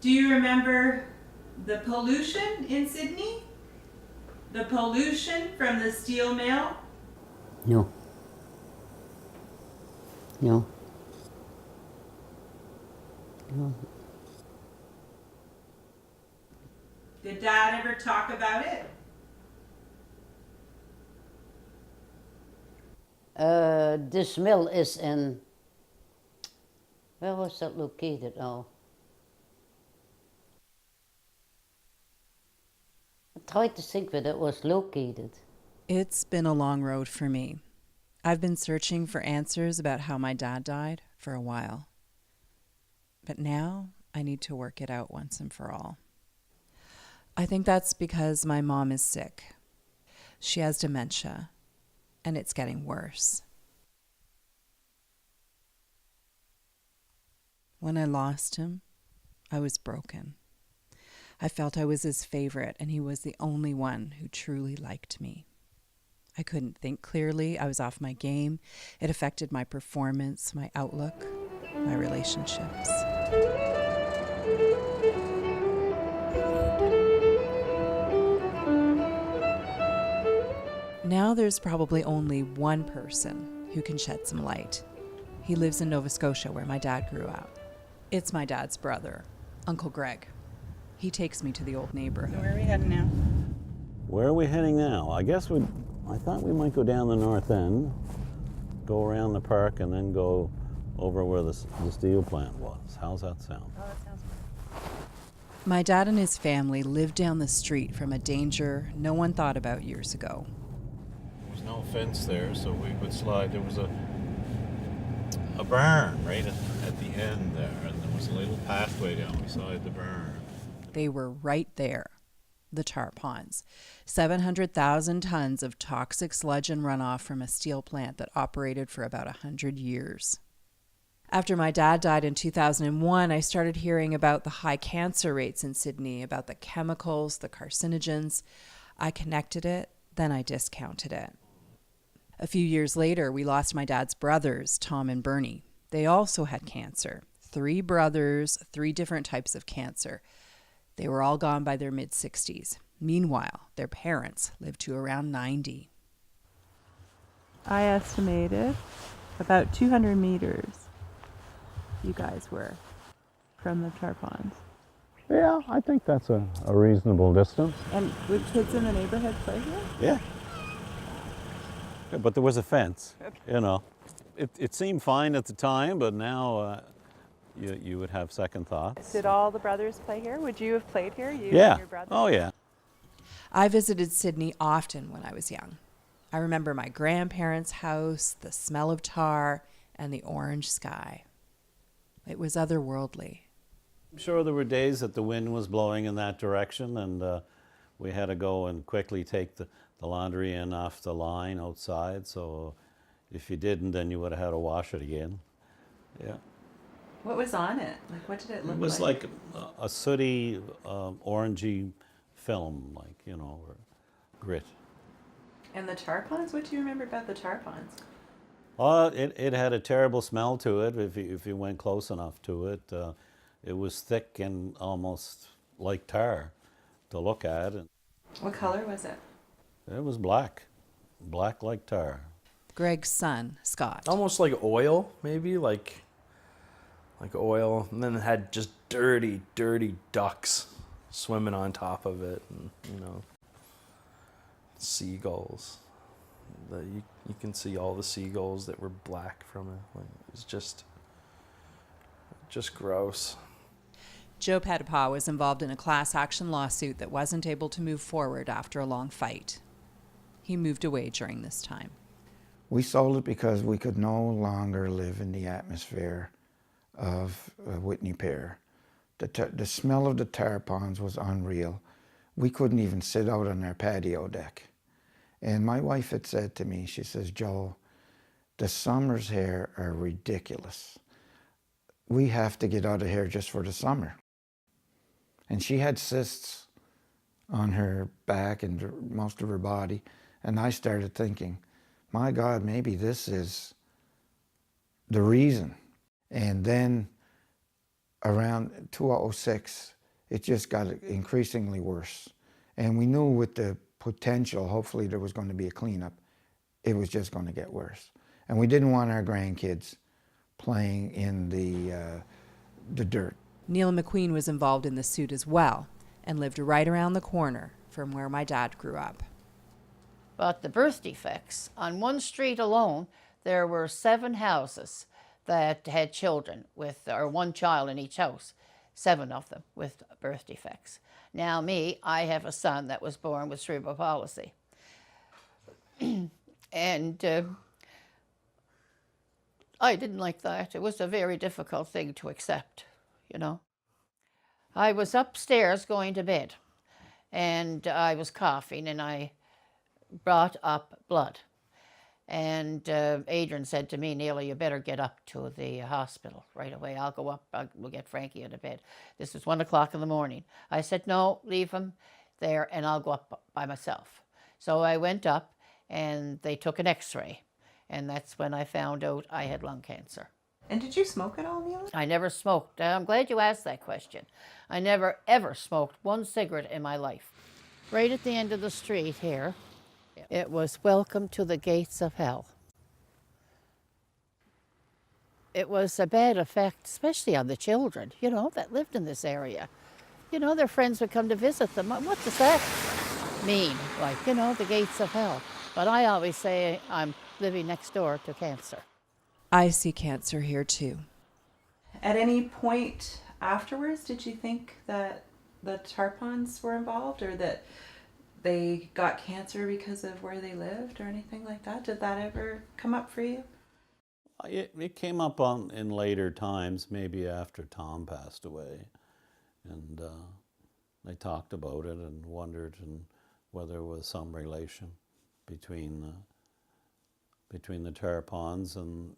Do you remember the pollution in Sydney? The pollution from the steel mill? No. No. No. Did Dad ever talk about it? This mill is in, where was that located now? I tried to think where that was located. It's been a long road for me. I've been searching for answers about how my dad died for a while. But now I need to work it out once and for all. I think that's because my mom is sick. She has dementia, and it's getting worse. When I lost him, I was broken. I felt I was his favorite, and he was the only one who truly liked me. I couldn't think clearly. I was off my game. It affected my performance, my outlook, my relationships. Now there's probably only one person who can shed some light. He lives in Nova Scotia, where my dad grew up. It's my dad's brother, Uncle Greg. He takes me to the old neighborhood. Where are we heading now? Where are we heading now? I thought we might go down the north end, go around the park, and then go over where the steel plant was. How's that sound? Oh, that sounds good. My dad and his family lived down the street from a danger no one thought about years ago. There was no fence there, so we would slide. There was a barn right at the end there, and there was a little pathway down beside the barn. They were right there, the tar ponds. 700,000 tons of toxic sludge and runoff from a steel plant that operated for about 100 years. After my dad died in 2001, I started hearing about the high cancer rates in Sydney, about the chemicals, the carcinogens. I connected it, then I discounted it. A few years later, we lost my dad's brothers, Tom and Bernie. They also had cancer. 3 brothers, 3 different types of cancer. They were all gone by their mid-60s. Meanwhile, their parents lived to around 90. I estimated about 200 meters you guys were from the tar ponds. Yeah, I think that's a reasonable distance. And would kids in the neighborhood play here? Yeah. Yeah, but there was a fence, you know. It seemed fine at the time, but now you would have second thoughts. Did all the brothers play here? Would you have played here, you Yeah. and your brother? Oh, yeah. I visited Sydney often when I was young. I remember my grandparents' house, the smell of tar, and the orange sky. It was otherworldly. I'm sure there were days that the wind was blowing in that direction, and we had to go and quickly take the laundry in off the line outside. So if you didn't, then you would have had to wash it again. Yeah. What was on it? Like, what did it look like? It was like a sooty, orangey film, like, you know, or grit. And the tar ponds? What do you remember about the tar ponds? It had a terrible smell to it if you went close enough to it. It was thick and almost like tar to look at. And What color was it? it was black like tar. Greg's son, Scott. Almost like oil, maybe like oil, and then it had just dirty ducks swimming on top of it, and seagulls. You can see all the seagulls that were black from it. Like, it was just gross. Joe Pettipaw was involved in a class action lawsuit that wasn't able to move forward after a long fight. He moved away during this time. We sold it because we could no longer live in the atmosphere of Whitney Pier. The smell of the tar ponds was unreal. We couldn't even sit out on our patio deck. And my wife had said to me, she says, "Joe, the summers here are ridiculous. We have to get out of here just for the summer." And she had cysts on her back and most of her body. And I started thinking, my God, maybe this is the reason. And then around 2006, it just got increasingly worse. And we knew with the potential, hopefully there was going to be a cleanup, it was just going to get worse. And we didn't want our grandkids playing in the dirt. Neil McQueen was involved in the suit as well and lived right around the corner from where my dad grew up. But the birth defects, on one street alone, there were 7 houses that had children with, or one child in each house, 7 of them with birth defects. Now me, I have a son that was born with cerebral palsy. And I didn't like that. It was a very difficult thing to accept, you know. I was upstairs going to bed, and I was coughing, and I brought up blood. And Adrian said to me, Neil, you better get up to the hospital right away. I'll go up, we'll get Frankie out of bed. This was 1 o'clock in the morning. I said, no, leave him there and I'll go up by myself. So I went up and they took an x-ray. And that's when I found out I had lung cancer. And did you smoke at all, Neil? I never smoked. I'm glad you asked that question. I never, ever smoked 1 cigarette in my life. Right at the end of the street here, it was welcome to the gates of hell. It was a bad effect, especially on the children, you know, that lived in this area. You know, their friends would come to visit them. What does that mean? Like, you know, the gates of hell. But I always say I'm living next door to cancer. I see cancer here too. At any point afterwards, did you think that the Tarpons were involved, or that they got cancer because of where they lived or anything like that? Did that ever come up for you? It came up in later times, maybe after Tom passed away. And they talked about it and wondered whether there was some relation between the Tarpons and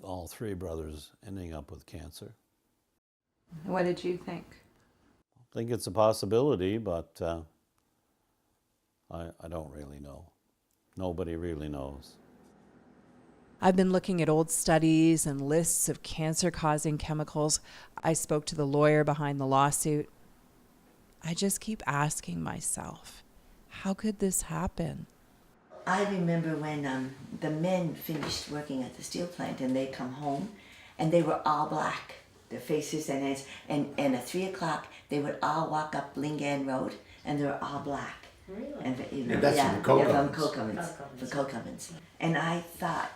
all 3 brothers ending up with cancer. What did you think? I think it's a possibility, but I don't really know. Nobody really knows. I've been looking at old studies and lists of cancer-causing chemicals. I spoke to the lawyer behind the lawsuit. I just keep asking myself, how could this happen? I remember when the men finished working at the steel plant and they come home and they were all black, their faces and heads, and at 3 o'clock they would all walk up Lingan Road and they were all black. Really? And, you know, And that's from coke ovens. from coke ovens. From coke ovens. And I thought,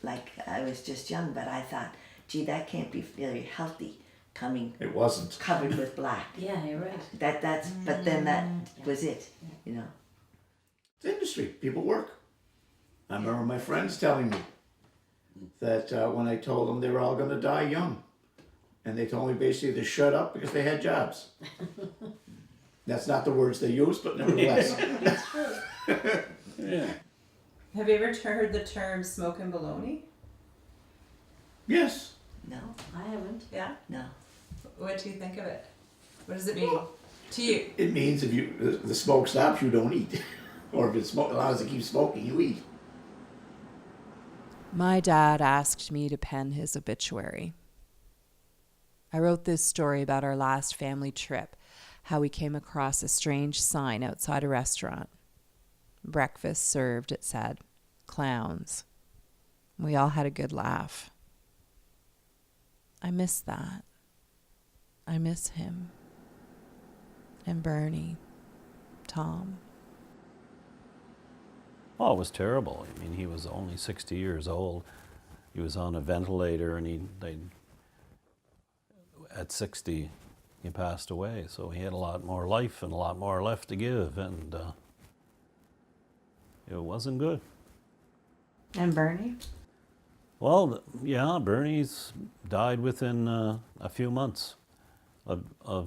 like, I was just young, but I thought, gee, that can't be very healthy coming. It wasn't. Covered with black. Yeah, you're right. But then that was it, you know. It's industry. People work. I remember my friends telling me that when I told them they were all going to die young, and they told me basically to shut up because they had jobs. That's not the words they used, but nevertheless. That's true. Yeah. Have you ever heard the term smoking baloney? Yes. No, I haven't. Yeah? no. What do you think of it? What does it mean to you? It means if the smoke stops, you don't eat. Or if it allows you to keep smoking, you eat. My dad asked me to pen his obituary. I wrote this story about our last family trip, how we came across a strange sign outside a restaurant. Breakfast served, it said. Clowns. We all had a good laugh. I miss that. I miss him. And Bernie. Tom. Oh, it was terrible. I mean, he was only 60 years old. He was on a ventilator, and at 60, he passed away. So he had a lot more life and a lot more left to give, and it wasn't good. And Bernie? Well, yeah, Bernie's died within a few months of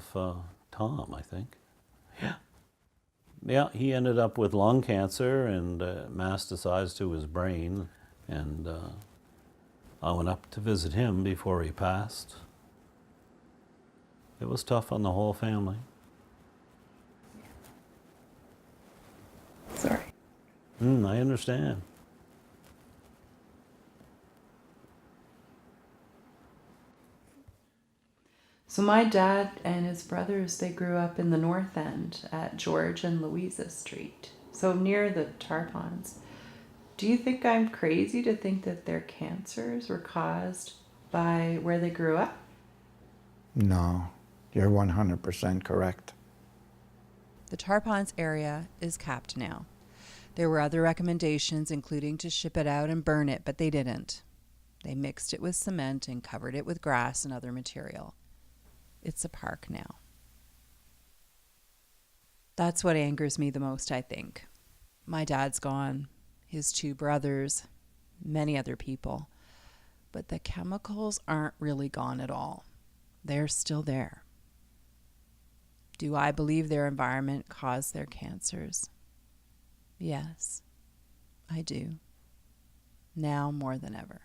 Tom, I think. Yeah. Yeah, he ended up with lung cancer and metastasized to his brain, and I went up to visit him before he passed. It was tough on the whole family. Sorry. I understand. So my dad and his brothers, they grew up in the North End at George and Louisa Street, so near the tar ponds. Do you think I'm crazy to think that their cancers were caused by where they grew up? No, you're 100% correct. The tar ponds area is capped now. There were other recommendations, including to ship it out and burn it, but they didn't. They mixed it with cement and covered it with grass and other material. It's a park now. That's what angers me the most, I think. My dad's gone, his 2 brothers, many other people. But the chemicals aren't really gone at all. They're still there. Do I believe their environment caused their cancers? Yes, I do. Now more than ever.